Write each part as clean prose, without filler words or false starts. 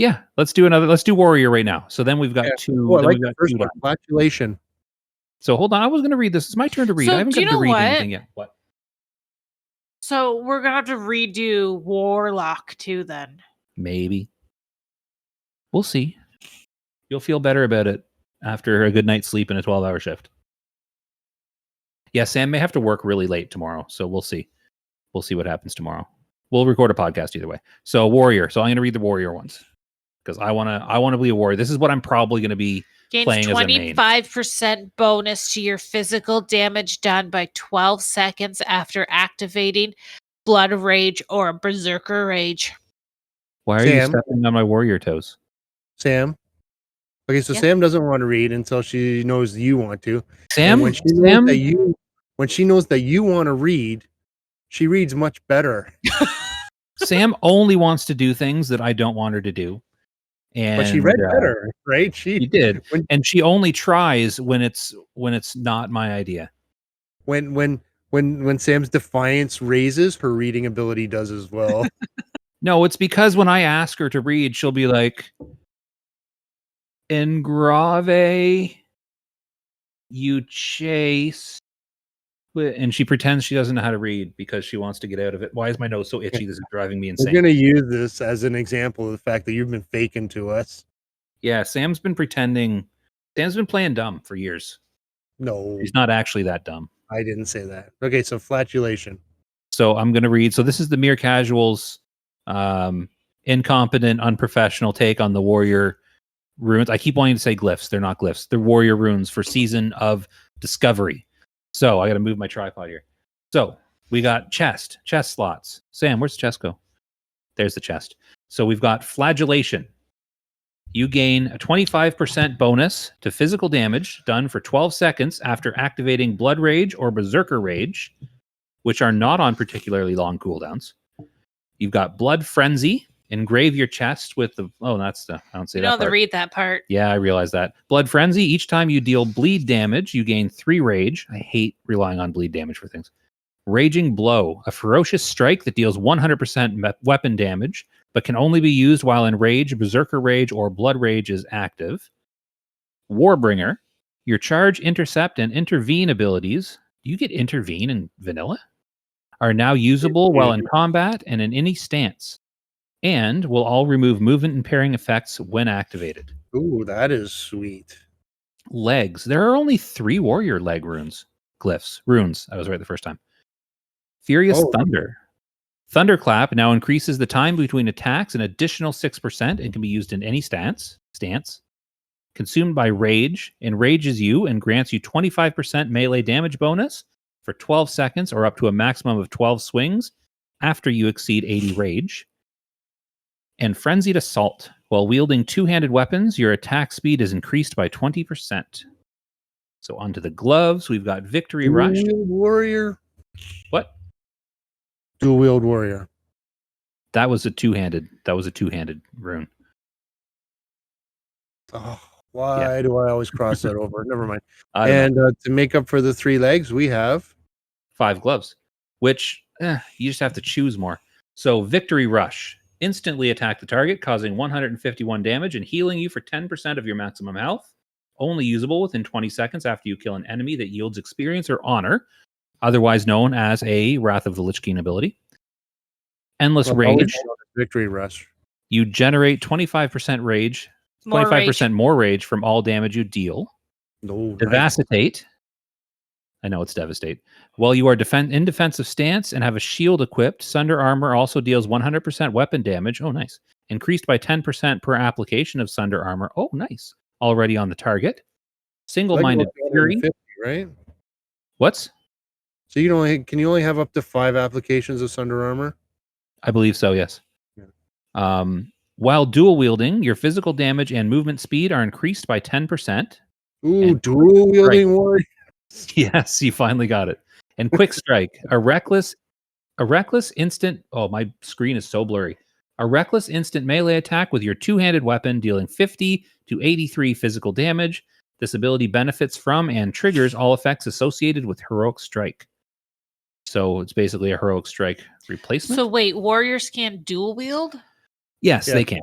Yeah, let's do another. Let's do warrior right now. So then we've got two. I then like we've the got first two one. done. Flatulation. So hold on. I was going to read this. It's my turn to read. So I haven't do got you to know read what? anything yet. What? So we're gonna have to redo Warlock too then. Maybe. We'll see. You'll feel better about it after a good night's sleep and a 12-hour shift. Yeah, Sam may have to work really late tomorrow, so we'll see. We'll see what happens tomorrow. We'll record a podcast either way. So warrior. So I'm going to read the warrior ones because I want to be a warrior. This is what I'm probably going to be playing as a main. 25% bonus to your physical damage done by 12 seconds after activating Blood Rage or Berserker Rage. Why are you stepping on my warrior toes? Sam. Okay, so Yeah. Sam doesn't want to read until she knows you want to. Sam, and when she knows that you want to read, she reads much better. Sam only wants to do things that I don't want her to do. But she read better, right? She did. And she only tries when it's not my idea. When Sam's defiance raises, her reading ability does as well. No, it's because when I ask her to read, she'll be like, "In grave, you chase," and she pretends she doesn't know how to read because she wants to get out of it. Why is my nose so itchy? This is driving me insane. We're going to use this as an example of the fact that you've been faking to us. Yeah, Sam's been pretending. Sam's been playing dumb for years. No. He's not actually that dumb. I didn't say that. Okay, so flatulation. So I'm going to read. So this is the Mere Casuals incompetent, unprofessional take on the warrior runes. I keep wanting to say glyphs. They're not glyphs. They're warrior runes for Season of Discovery. So I got to move my tripod here. So we got chest slots. Sam, where's the chest go? There's the chest. So we've got flagellation. You gain a 25% bonus to physical damage done for 12 seconds after activating Blood Rage or Berserker Rage, which are not on particularly long cooldowns. You've got Blood Frenzy. Engrave your chest with the... Oh, that's the... I don't say that part. You don't have to read that part. Yeah, I realize that. Blood Frenzy. Each time you deal bleed damage, you gain 3 rage. I hate relying on bleed damage for things. Raging Blow. A ferocious strike that deals 100% weapon damage, but can only be used while in Rage, Berserker Rage, or Blood Rage is active. Warbringer. Your Charge, Intercept, and Intervene abilities... Do you get Intervene in Vanilla? Are now usable while in combat and in any stance. And will all remove movement impairing effects when activated. Ooh, that is sweet. Legs. There are only 3 warrior leg runes. Runes. I was right the first time. Furious Thunder. Thunderclap now increases the time between attacks an additional 6% and can be used in any stance. Consumed by Rage. Enrages you and grants you 25% melee damage bonus for 12 seconds or up to a maximum of 12 swings after you exceed 80 Rage. And Frenzied Assault. While wielding 2-handed weapons, your attack speed is increased by 20%. So onto the gloves. We've got Victory Rush. Dual Warrior. What? Dual Wield Warrior. That was a two-handed rune. Oh, why do I always cross that over? Never mind. And to make up for the 3 legs, we have 5 gloves, which you just have to choose more. So Victory Rush. Instantly attack the target, causing 151 damage and healing you for 10% of your maximum health. Only usable within 20 seconds after you kill an enemy that yields experience or honor, otherwise known as a Wrath of the Lich King ability. Endless Rage. Victory Rush. You generate 25% rage, 25% more rage from all damage you deal. No, Devastatate. I know it's Devastate. While you are in defensive stance and have a shield equipped, Sunder Armor also deals 100% weapon damage. Oh, nice. Increased by 10% per application of Sunder Armor. Oh, nice. Already on the target. Single-Minded Fury. Right? What's? So can you only have up to 5 applications of Sunder Armor? I believe so, yes. Yeah. While dual wielding, your physical damage and movement speed are increased by 10%. Ooh, dual wielding warrior. Yes, you finally got it. And Quick Strike, a reckless instant. Oh, my screen is so blurry. A reckless instant melee attack with your 2-handed weapon, dealing 50 to 83 physical damage. This ability benefits from and triggers all effects associated with Heroic Strike. So it's basically a Heroic Strike replacement. So wait, warriors can't dual wield? Yes, they can.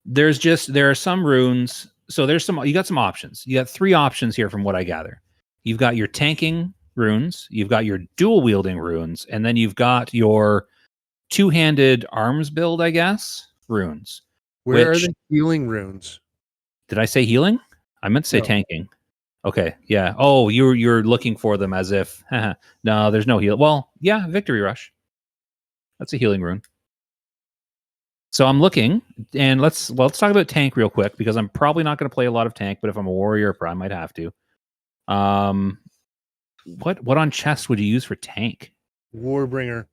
there are some runes. So you got some options. You got 3 options here from what I gather. You've got your tanking runes, you've got your dual wielding runes, and then you've got your two-handed arms build, I guess, runes. Where are the healing runes? Did I say healing? I meant to say tanking. Okay, yeah. Oh, you're looking for them as if no, there's no heal. Well, yeah, Victory Rush. That's a healing rune. So I'm looking, and let's talk about tank real quick because I'm probably not going to play a lot of tank, but if I'm a warrior, I might have to. What on chest would you use for tank? Warbringer.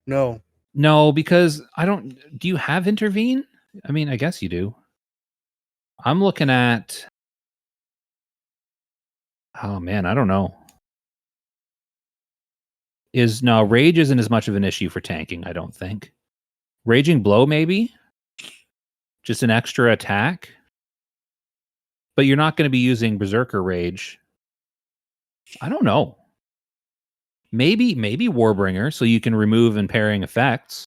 No, because I don't. Do you have intervene? I mean, I guess you do. I'm looking at. Oh man, I don't know. Rage isn't as much of an issue for tanking, I don't think. Raging Blow, maybe? Just an extra attack? But you're not going to be using Berserker Rage. I don't know. Maybe Warbringer, so you can remove impairing effects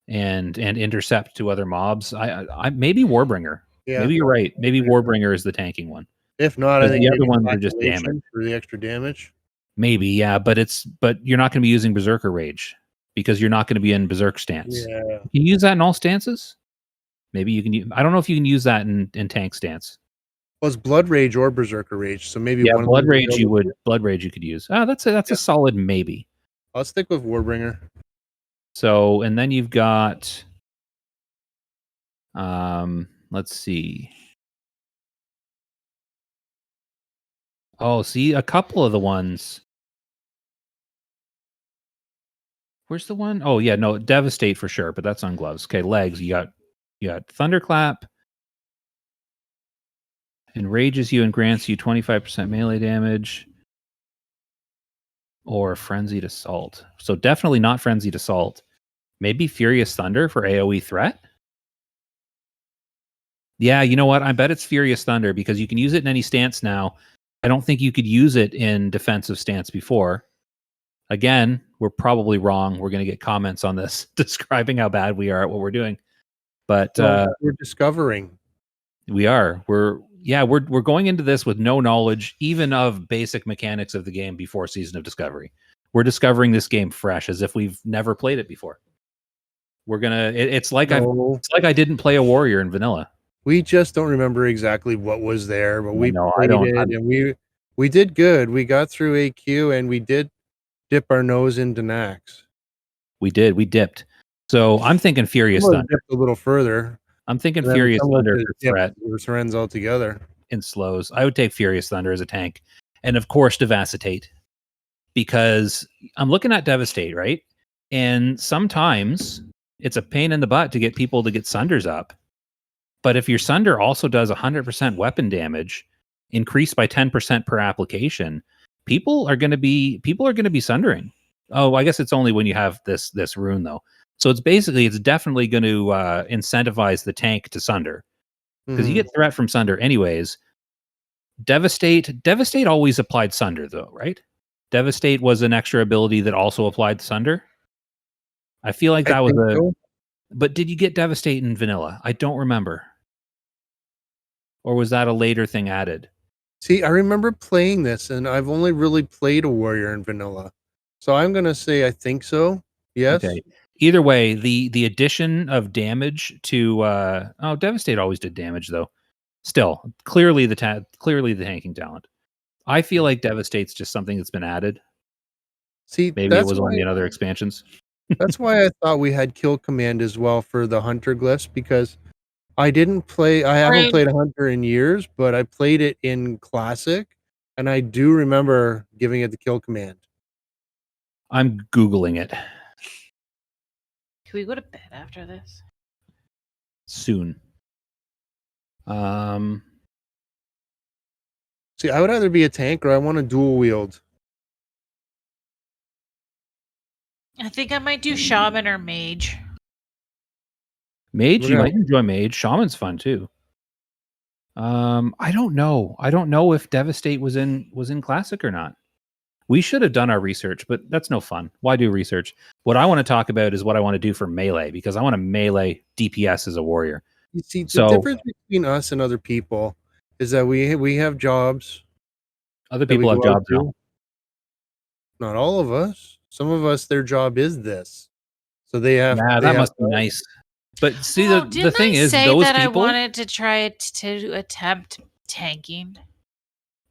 and intercept to other mobs. I maybe Warbringer. Yeah, maybe you're right. Maybe Warbringer is the tanking one. If not, I think the other ones are just damage for the extra damage. Maybe, yeah, but you're not going to be using Berserker Rage because you're not going to be in Berserk stance. Yeah. Can you use that in all stances? Maybe you can. I don't know if you can use that in tank stance. Well, it's Blood Rage or Berserker Rage, so maybe one Blood Rage you would. Blood Rage you could use. That's a solid maybe. I'll stick with Warbringer. So, and then you've got, let's see. Oh, see, a couple of the ones. Where's the one? Oh, yeah, no, Devastate for sure, but that's on gloves. Okay, legs. You got Thunderclap. Enrages you and grants you 25% melee damage. Or Frenzied Assault. So definitely not Frenzied Assault. Maybe Furious Thunder for AoE threat? Yeah, you know what? I bet it's Furious Thunder because you can use it in any stance now. I don't think you could use it in defensive stance before. Again, we're probably wrong. We're going to get comments on this describing how bad we are at what we're doing. But we're discovering. We are. We're going into this with no knowledge even of basic mechanics of the game before Season of Discovery. We're discovering this game fresh as if we've never played it before. We're gonna. It's like I didn't play a warrior in vanilla. We just don't remember exactly what was there, but we played it and we did good. We got through AQ and we did dip our nose into Nax. We did. We dipped. So I'm thinking Furious Thunder. Dipped a little further. I'm thinking Furious Thunder for threat. Surrends altogether. In slows. I would take Furious Thunder as a tank. And of course, Devastatate. Because I'm looking at Devastate, right? And sometimes it's a pain in the butt to get people to get Sunders up. But if your Sunder also does 100% weapon damage, increased by 10% per application, people are going to be Sundering. Oh, I guess it's only when you have this rune though. So it's definitely going to incentivize the tank to Sunder because you get threat from Sunder anyways. Devastate always applied Sunder though, right? Devastate was an extra ability that also applied Sunder. I feel like that was so. But did you get Devastate in vanilla? I don't remember. Or was that a later thing added? See, I remember playing this, and I've only really played a warrior in vanilla. So I'm going to say I think so. Yes. Okay. Either way, the addition of damage to Devastate always did damage though. Still, clearly the tanking talent. I feel like Devastate's just something that's been added. See, maybe it was one of the other expansions. That's why I thought we had Kill Command as well for the Hunter glyphs, because I haven't played a Hunter in years, but I played it in Classic, and I do remember giving it the Kill Command. I'm Googling it. Can we go to bed after this? Soon. See, I would either be a tank or I want to dual wield. I think I might do Shaman or Mage. Mage? You might enjoy Mage. Shaman's fun too. I don't know. I don't know if Devastate was in Classic or not. We should have done our research, but that's no fun. Why do research? What I want to talk about is what I want to do for melee, because I want to melee DPS as a warrior. You see, the So difference between us and other people is that we have jobs other that we people have go out jobs now. to. Not all of us. Some of us, their job is this, so Yeah, they that have must be nice. But see, Well, the didn't thing I is, say those that I people wanted to try it to attempt tanking?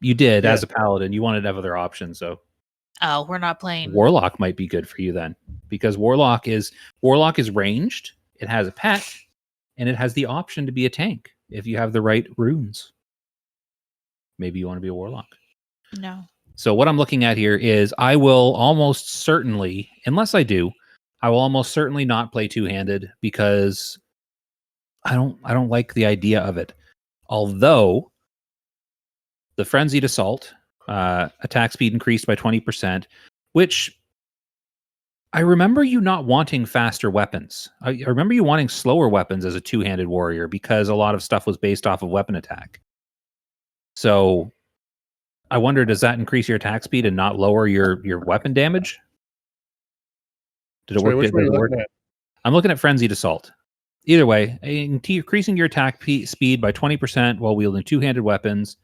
you did Yeah. as a paladin, you wanted to have other options. So Oh, we're not playing. warlock might be good for you then, because warlock is ranged. It has a pet, and it has the option to be a tank if you have the right runes. Maybe you want to be a warlock. No. So what I'm looking at here is I will almost certainly, unless I do, I will almost certainly not play two-handed because I don't like the idea of it. Although the frenzied assault attack speed increased by 20%, which I remember you not wanting faster weapons. I remember you wanting slower weapons as a two-handed warrior because a lot of stuff was based off of weapon attack. So I wonder, does that increase your attack speed and not lower your weapon damage? Did it Sorry, work? which Does one are it you work? looking at? I'm looking at frenzied assault. Either way, increasing your attack speed by 20% while wielding two-handed weapons,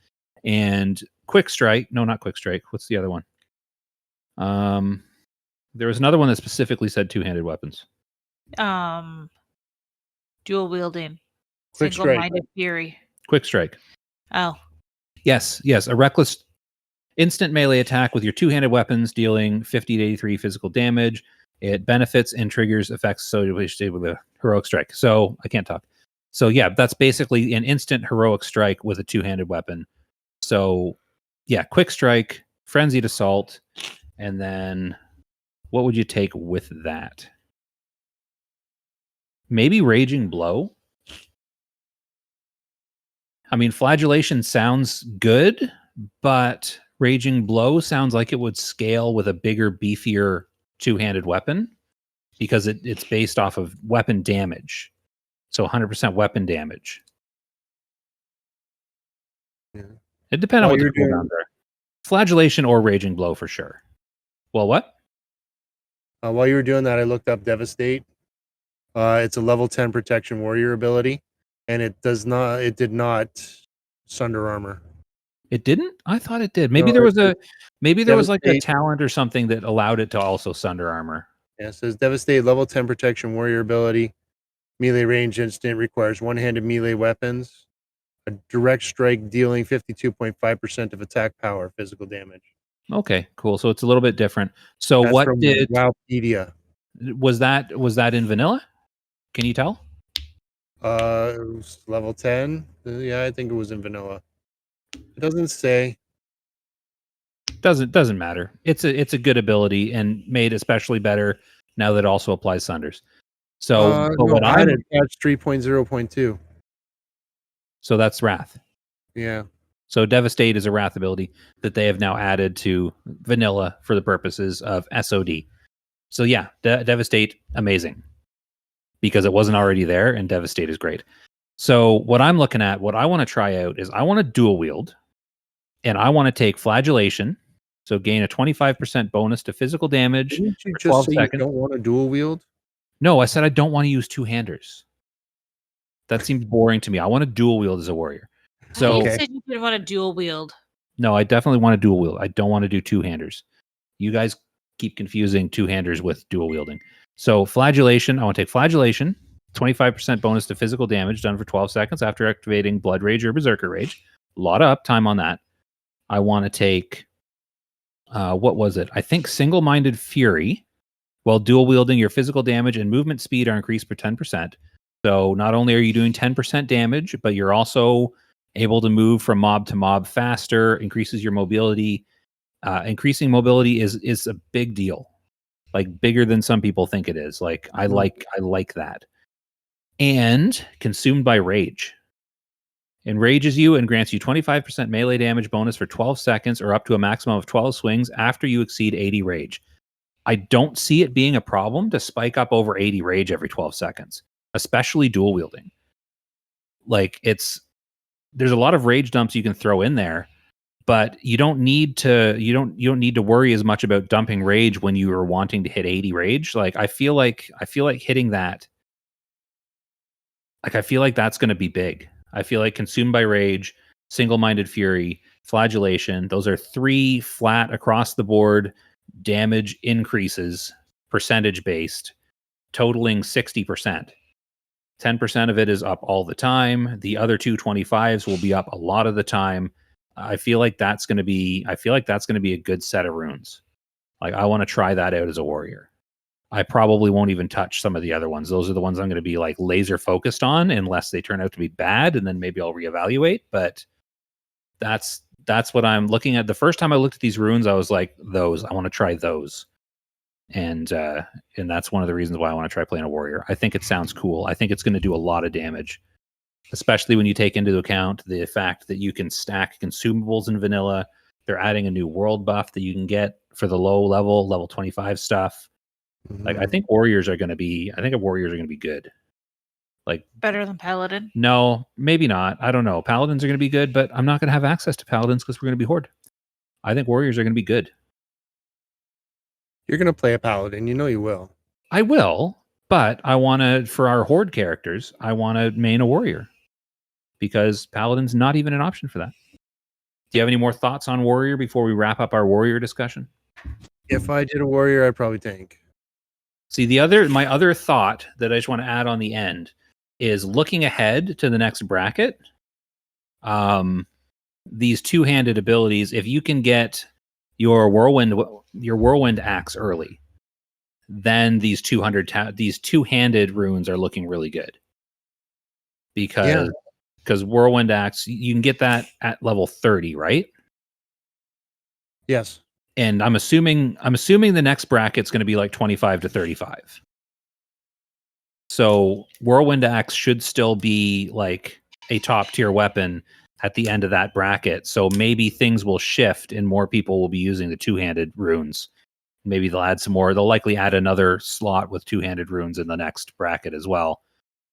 and quick strike. No, not quick strike. What's the other one? There was another one that specifically said two-handed weapons. Dual wielding. Quick strike. Single-minded fury. Quick strike. Oh. Yes. A reckless instant melee attack with your two-handed weapons, dealing 50 to 83 physical damage. It benefits and triggers effects associated with a heroic strike. So I can't talk. So yeah, that's basically an instant heroic strike with a two-handed weapon. So yeah, quick strike, frenzied assault, and then what would you take with that? Maybe raging blow. I mean, flagellation sounds good, but raging blow sounds like it would scale with a bigger, beefier two-handed weapon because it's based off of weapon damage. So 100% weapon damage. Yeah. It depends on While what the you're doing- cooldowns are. Flagellation or raging blow for sure. Well, what? While you were doing that, I looked up Devastate. It's a level 10 protection warrior ability, and it did not sunder armor. It didn't? I thought it did. Maybe No, there was like a Devastate. talent or something that allowed it to also sunder armor. Yeah, it says Devastate level 10 protection warrior ability. Melee range instant, requires one-handed melee weapons. A direct strike dealing 52.5% of attack power physical damage. Okay, cool. So it's a little bit different. So That's what from did Wowpedia. was that in vanilla? Can you tell? It was level 10. Yeah, I think it was in vanilla. It doesn't say. Doesn't matter. It's a good ability and made especially better now that it also applies sunders. So, but No, what added patch 3.0.2. So that's Wrath. Yeah. So Devastate is a Wrath ability that they have now added to vanilla for the purposes of SOD. So yeah, Devastate, amazing. Because it wasn't already there, and Devastate is great. So what I'm looking at, what I want to try out is I want to dual wield, and I want to take Flagellation, so gain a 25% bonus to physical damage Didn't you for just 12 say seconds. you don't want to dual wield? No, I said I don't want to use two-handers. That seems boring to me. I want to dual wield as a warrior. So You said you didn't want to dual wield. no, I definitely want to dual wield. I don't want to do two-handers. You guys keep confusing two-handers with dual wielding. So Flagellation, I want to take Flagellation, 25% bonus to physical damage done for 12 seconds after activating Blood Rage or Berserker Rage. A lot of uptime on that. I want to take, what was it? I think Single-Minded Fury. While dual wielding, your physical damage and movement speed are increased for 10%. So not only are you doing 10% damage, but you're also able to move from mob to mob faster, increases your mobility. Increasing mobility is a big deal, like bigger than some people think it is. Like I like that. And Consumed by Rage. Enrages you and grants you 25% melee damage bonus for 12 seconds or up to a maximum of 12 swings after you exceed 80 rage. I don't see it being a problem to spike up over 80 rage every 12 seconds, especially dual wielding. Like there's a lot of rage dumps you can throw in there, but you don't need to need to worry as much about dumping rage when you are wanting to hit 80 rage. Like I feel like hitting that Like, I feel like that's going to be big. I feel like Consumed by Rage, Single-Minded Fury, Flagellation, those are 3 flat across the board damage increases, percentage based, totaling 60%. 10% of it is up all the time. The other 225s will be up a lot of the time. I feel like that's going to be a good set of runes. Like, I want to try that out as a warrior. I probably won't even touch some of the other ones. Those are the ones I'm going to be like laser focused on, unless they turn out to be bad, and then maybe I'll reevaluate. But that's what I'm looking at. The first time I looked at these runes, I was like, those. I want to try those. And that's one of the reasons why I want to try playing a warrior. I think it sounds cool. I think it's going to do a lot of damage, especially when you take into account the fact that you can stack consumables in vanilla. They're adding a new world buff that you can get for the level 25 stuff. Like, I think warriors are going to be good. Like, better than paladin. No, maybe not. I don't know. Paladins are going to be good, but I'm not going to have access to paladins because we're going to be horde. I think warriors are going to be good. You're going to play a paladin. You know you will. I will, but I want to, for our horde characters, I want to main a warrior because paladin's not even an option for that. Do you have any more thoughts on warrior before we wrap up our warrior discussion? If I did a warrior, I'd probably tank. See, my other thought that I just want to add on the end is looking ahead to the next bracket. These two-handed abilities, if you can get your whirlwind axe early, then these two-handed runes are looking really good. Because whirlwind axe, you can get that at level 30, right? Yes. And I'm assuming the next bracket's going to be like 25 to 35. So whirlwind axe should still be like a top tier weapon at the end of that bracket. So maybe things will shift and more people will be using the two-handed runes. Maybe they'll add some more. They'll likely add another slot with two-handed runes in the next bracket as well.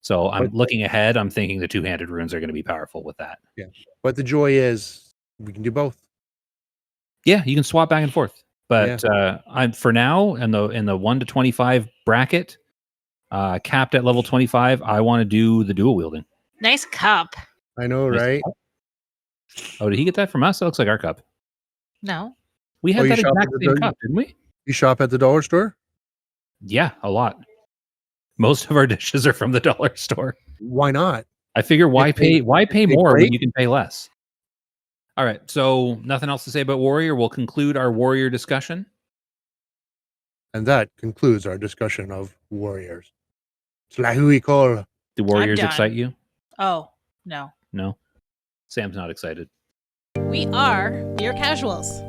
So I'm looking ahead. I'm thinking the two-handed runes are going to be powerful with that. Yeah. But the joy is we can do both. Yeah, you can swap back and forth. But I'm for now in the 1 to 25 bracket, capped at level 25. I want to do the dual wielding. Nice cup. I know, right? Oh, did he get that from us? That looks like our cup. No, we had that exact same cup, didn't we? You shop at the dollar store? Yeah, a lot. Most of our dishes are from the dollar store. Why not? I figure why pay more when you can pay less? All right, so nothing else to say about warrior. We'll conclude our warrior discussion. And that concludes our discussion of warriors. Do warriors excite you? Oh, no. No? Sam's not excited. We are Beer Casuals.